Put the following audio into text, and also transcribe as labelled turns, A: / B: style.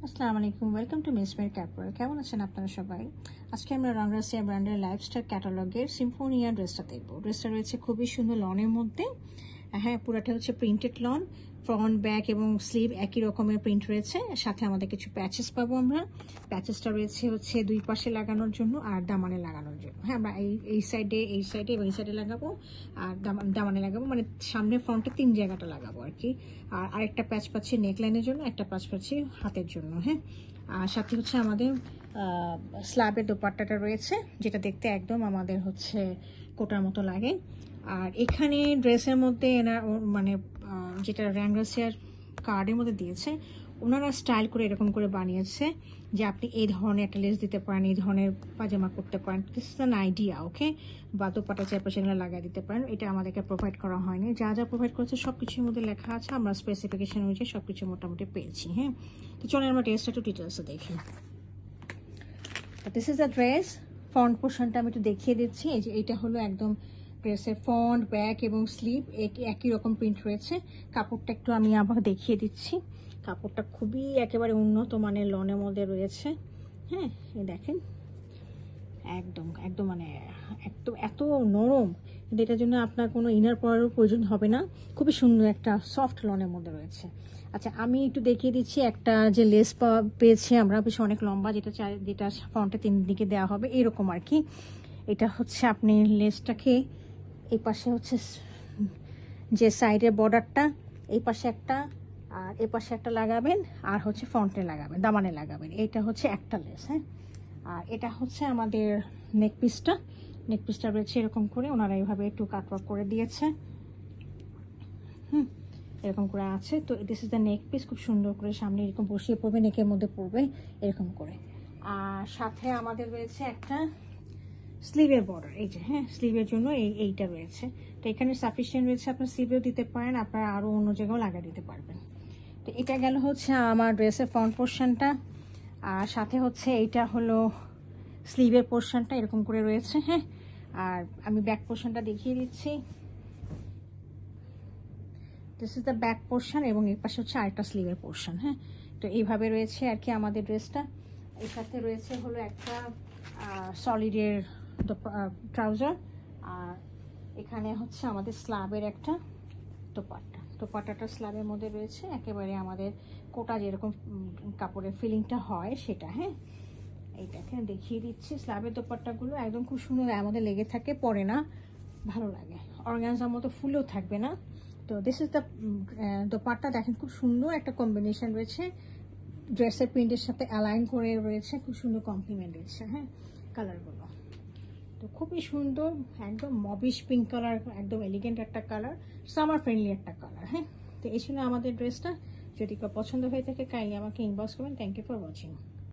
A: আসসালামু আলাইকুম, welcome to মিসমের ক্যাপওয়ার। কেমন আছেন আপনারা সবাই? আজকে আমরা রংরাসিয়া ব্র্যান্ডের লাইফস্টাইল ক্যাটালগের সিম্ফোনিয়া ড্রেসটা দেখবো। ড্রেসটা রয়েছে খুবই সুন্দর লনের মধ্যে। হ্যাঁ, পুরাটা হচ্ছে প্রিন্টেড লন, ফ্রন্ট ব্যাক এবং স্লিভ একই রকমের প্রিন্ট রয়েছে। সাথে আমাদের কিছু প্যাচেস পাবো আমরা। প্যাচেসটা রয়েছে হচ্ছে দুই পাশে লাগানোর জন্য আর দামানে লাগানোর জন্য। হ্যাঁ, আমরা এই সাইডে এবং এই সাইডে লাগাবো আর দামানে লাগাবো, মানে সামনে ফ্রন্টে 3 জায়গাটা লাগাবো আর কি। আর আরেকটা প্যাচ পাচ্ছি নেকলাইনের জন্য, একটা প্যাচ পাচ্ছি হাতের জন্য। হ্যাঁ, আর সাথে হচ্ছে আমাদের স্ল্যাবের দোপাট্টাটা রয়েছে, যেটা দেখতে একদম আমাদের হচ্ছে কোটার মতো লাগে। আর এখানে ড্রেসের মধ্যে মানে যেটা রংরাসিয়ার কার্ডের মধ্যে দিয়েছে, ওনারা স্টাইল করে এরকম করে বানিয়েছে যে আপনি এই ধরনের একটা লেস দিতে পারেন, এই ধরনের পাজামা করতে পারেন। দিস ইজ অ্যান আইডিয়া, ওকে? বা দোপাট্টা চারপাশে লাগিয়ে দিতে পারেন। এটা আমাদেরকে প্রোভাইড করা হয়নি। যা যা প্রোভাইড করেছে সব কিছুর মধ্যে লেখা আছে, আমরা স্পেসিফিকেশন অনুযায়ী সব কিছু মোটামুটি পেয়েছি। হ্যাঁ, তো চলেন আমরা ড্রেসটা একটু ডিটেলসে দেখি। This is the dress. Front পোর্শনটা আমি একটু দেখিয়ে দিচ্ছি। এই যে এইটা হলো একদম ড্রেসের ফ্রন্ট, ব্যাক এবং স্লিভ একই রকম প্রিন্ট রয়েছে। কাপড়টা একটু আমি আবার দেখিয়ে দিচ্ছি। কাপড়টা খুবই একেবারে উন্নত মানের লনের মধ্যে রয়েছে। হ্যাঁ, এই দেখেন, একদম একদম মানে একদম এত নরম, কিন্তু এটার জন্য আপনার কোনো ইনার পরারও প্রয়োজন হবে না। খুবই সুন্দর একটা সফট লনের মধ্যে রয়েছে। আচ্ছা, আমি একটু দেখিয়ে দিচ্ছি একটা যে লেস পেয়েছি আমরা, বেশ অনেক লম্বা, যেটা ফ্রন্টে 3 দিকে দেওয়া হবে এরকম আর কি। এটা হচ্ছে আপনি লেসটাকে এই পাশে হচ্ছে যে সাইডের বর্ডারটা, এই পাশে একটা আর এই পাশে একটা লাগাবেন, আর হচ্ছে ফ্রন্টে লাগাবেন, দামানে লাগাবেন। এইটা হচ্ছে একটা লেস। হ্যাঁ, আর এটা হচ্ছে আমাদের নেক পিসটা রয়েছে এরকম করে, ওনারা এইভাবে একটু কাটওয়ার্ক করে দিয়েছে। এরকম করে আছে। তো this is the neck piece. খুব সুন্দর করে সামনে এরকম বসিয়ে পড়বে, নেকের মধ্যে পড়বে এরকম করে। আর সাথে আমাদের রয়েছে একটা স্লিভের বর্ডার, এই যে। হ্যাঁ, স্লিভের জন্য এইটা রয়েছে। তো এখানে সাফিসিয়েন্ট রয়েছে, আপনার স্লিভেও দিতে পারেন, আপনারা আরও অন্য জায়গাও লাগিয়ে দিতে পারবেন। তো এটা গেল হচ্ছে আমার ড্রেসের ফ্রন্ট পোর্শনটা। আর সাথে হচ্ছে এইটা হলো স্লিভের পোর্শনটা এরকম করে রয়েছে। হ্যাঁ, আর আমি ব্যাক পোর্শনটা দেখিয়ে দিচ্ছি। This is the back portion, এবং এর পাশে হচ্ছে আরেকটা স্লিভের পোর্শন। হ্যাঁ, তো এইভাবে রয়েছে আর কি আমাদের ড্রেসটা। এর সাথে রয়েছে হলো একটা সলিডের ট্রাউজার, আর এখানে হচ্ছে আমাদের স্ল্যাবের একটা দোপাট্টাটা স্ল্যাবের মধ্যে রয়েছে, একেবারে আমাদের কোটা যেরকম কাপড়ের ফিলিংটা হয় সেটা। হ্যাঁ, এইটাকে দেখিয়ে দিচ্ছি। স্ল্যাবের দোপাট্টাগুলো একদম খুব সুন্দর আমাদের লেগে থাকে, পরে না, ভালো লাগে। অর্গানজার মতো ফুলেও থাকবে না। তো দিস ইজ দ্য দোপাট্টা। দেখেন, খুব সুন্দর একটা কম্বিনেশন রয়েছে, ড্রেসের প্রিন্টের সাথে অ্যালাইন করে রয়েছে, খুব সুন্দর কমপ্লিমেন্ট দিচ্ছে। হ্যাঁ, কালারগুলো তো খুবই সুন্দর, একদম মবিশ পিঙ্ক কালার, একদম এলিগেন্ট একটা কালার, সামার ফ্রেন্ডলি একটা কালার। হ্যাঁ, তো এই ছিল আমাদের ড্রেসটা। যদি কেউ পছন্দ হয়ে থাকে কাইন্ডলি আমাকে ইনবক্স করবেন। Thank you for watching.